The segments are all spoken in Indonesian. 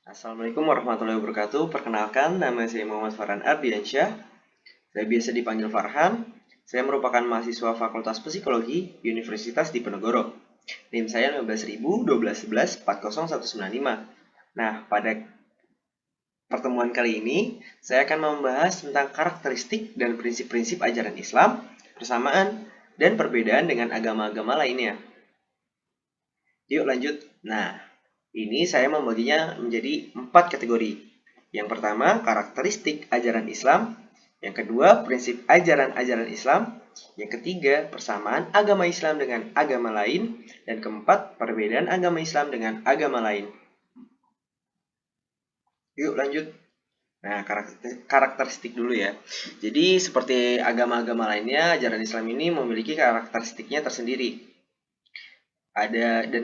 Assalamualaikum warahmatullahi wabarakatuh. Perkenalkan, nama saya Muhammad Farhan Ardiansyah. Saya biasa dipanggil Farhan. Saya merupakan mahasiswa Fakultas Psikologi Universitas Diponegoro. NIM saya 15.000.1211.40.195. Nah, pada pertemuan kali ini, saya akan membahas tentang karakteristik dan prinsip-prinsip ajaran Islam, persamaan, dan perbedaan dengan agama-agama lainnya. Yuk lanjut. Nah, ini saya membaginya menjadi 4 kategori. Yang pertama, karakteristik ajaran Islam. Yang kedua, prinsip ajaran-ajaran Islam. Yang ketiga, persamaan agama Islam dengan agama lain. Dan keempat, perbedaan agama Islam dengan agama lain. Yuk lanjut. Nah, karakteristik dulu ya. Jadi, seperti agama-agama lainnya, ajaran Islam ini memiliki karakteristiknya tersendiri. Dan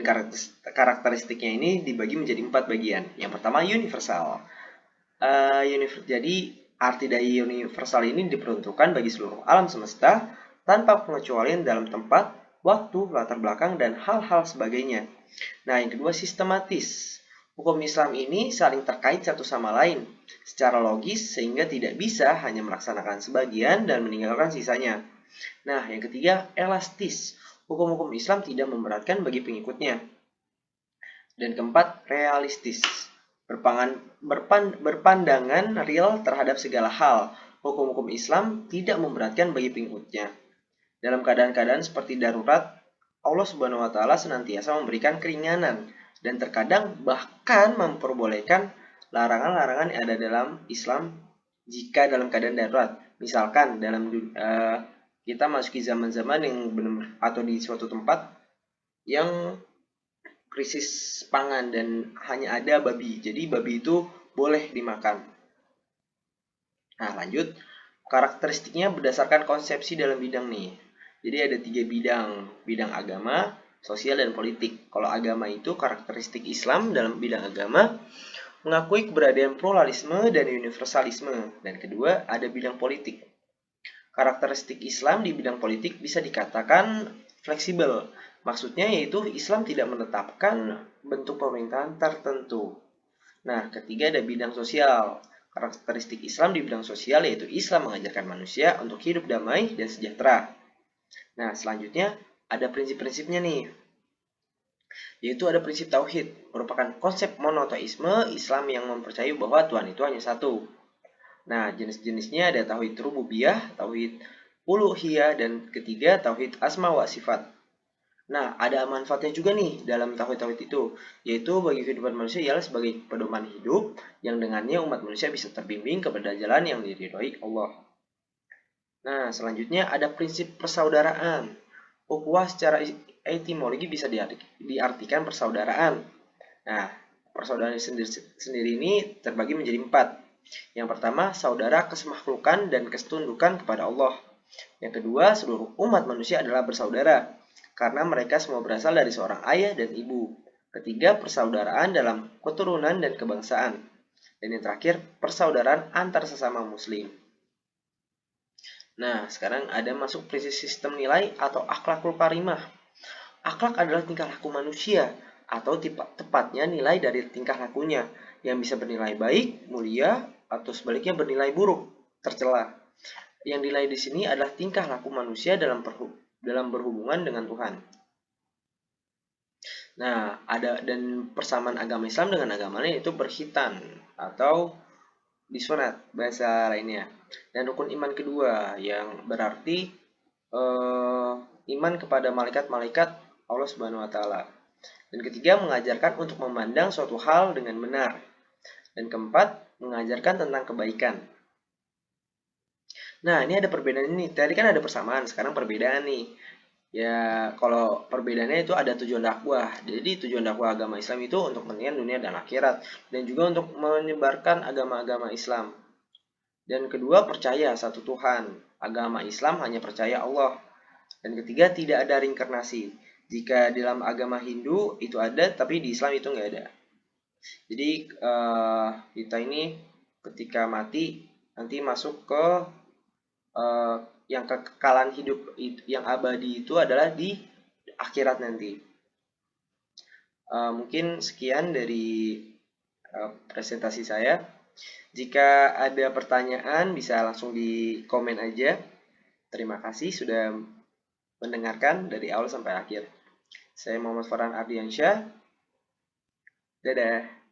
karakteristiknya ini dibagi menjadi 4 bagian. Yang pertama, universal. Jadi arti dari universal ini diperuntukkan bagi seluruh alam semesta tanpa pengecualian dalam tempat, waktu, latar belakang, dan hal-hal sebagainya. Nah, yang kedua, sistematis. Hukum Islam ini saling terkait satu sama lain secara logis sehingga tidak bisa hanya melaksanakan sebagian dan meninggalkan sisanya. Nah, yang ketiga, elastis. Hukum-hukum Islam tidak memberatkan bagi pengikutnya. Dan keempat, realistis. Berpandangan real terhadap segala hal. Hukum-hukum Islam tidak memberatkan bagi pengikutnya. Dalam keadaan-keadaan seperti darurat, Allah Subhanahu wa taala senantiasa memberikan keringanan dan terkadang bahkan memperbolehkan larangan-larangan yang ada dalam Islam jika dalam keadaan darurat. Misalkan kita masuki zaman-zaman yang benar atau di suatu tempat yang krisis pangan dan hanya ada babi. Jadi babi itu boleh dimakan. Nah, lanjut. Karakteristiknya berdasarkan konsepsi dalam bidang nih. Jadi ada 3 bidang. Bidang agama, sosial, dan politik. Kalau agama itu karakteristik Islam dalam bidang agama mengakui keberadaan pluralisme dan universalisme. Dan kedua, ada bidang politik. Karakteristik Islam di bidang politik bisa dikatakan fleksibel. Maksudnya yaitu Islam tidak menetapkan bentuk pemerintahan tertentu. Nah, ketiga ada bidang sosial. Karakteristik Islam di bidang sosial yaitu Islam mengajarkan manusia untuk hidup damai dan sejahtera. Nah, selanjutnya ada prinsip-prinsipnya nih. Yaitu ada prinsip tauhid, merupakan konsep monoteisme Islam yang mempercayai bahwa Tuhan itu hanya satu. Nah, jenis-jenisnya ada tauhid rububiyah, tauhid uluhiyah, dan ketiga tauhid asma wa sifat. Nah, ada manfaatnya juga nih dalam tauhid-tauhid itu, yaitu bagi kehidupan manusia ialah sebagai pedoman hidup yang dengannya umat manusia bisa terbimbing kepada jalan yang diridhoi Allah. Nah, selanjutnya ada prinsip persaudaraan. Ukhuwah secara etimologi bisa diartikan persaudaraan. Nah, persaudaraan sendiri ini terbagi menjadi 4. Yang pertama, saudara kesemahlukan dan kesetundukan kepada Allah. Yang kedua, seluruh umat manusia adalah bersaudara, karena mereka semua berasal dari seorang ayah dan ibu. Ketiga, persaudaraan dalam keturunan dan kebangsaan. Dan yang terakhir, persaudaraan antar sesama muslim. Nah, sekarang ada masuk prinsip sistem nilai atau akhlakul karimah. Akhlak adalah tingkah laku manusia, atau tepatnya nilai dari tingkah lakunya, yang bisa bernilai baik, mulia, atau sebaliknya bernilai buruk, tercela. Yang dinilai di sini adalah tingkah laku manusia dalam berhubungan dengan Tuhan. Nah, ada dan persamaan agama Islam dengan agama lain itu berkhitan atau disunat bahasa lainnya. Dan rukun iman kedua yang berarti iman kepada malaikat-malaikat Allah Subhanahu wa taala. Dan ketiga, mengajarkan untuk memandang suatu hal dengan benar. Dan keempat, mengajarkan tentang kebaikan. Nah, ini ada perbedaan ini. Tadi kan ada persamaan, sekarang perbedaan nih. Ya, kalau perbedaannya itu ada tujuan dakwah. Jadi tujuan dakwah agama Islam itu untuk kepentingan dunia dan akhirat. Dan juga untuk menyebarkan agama-agama Islam. Dan kedua, percaya satu Tuhan. Agama Islam hanya percaya Allah. Dan ketiga, tidak ada reinkarnasi. Jika dalam agama Hindu itu ada, tapi di Islam itu nggak ada. Jadi kita ini ketika mati nanti masuk ke yang kekekalan hidup yang abadi itu adalah di akhirat nanti. Mungkin sekian dari presentasi saya. Jika ada pertanyaan bisa langsung di komen aja. Terima kasih sudah mendengarkan dari awal sampai akhir. Saya Muhammad Farhan Ardiansyah. Dadah.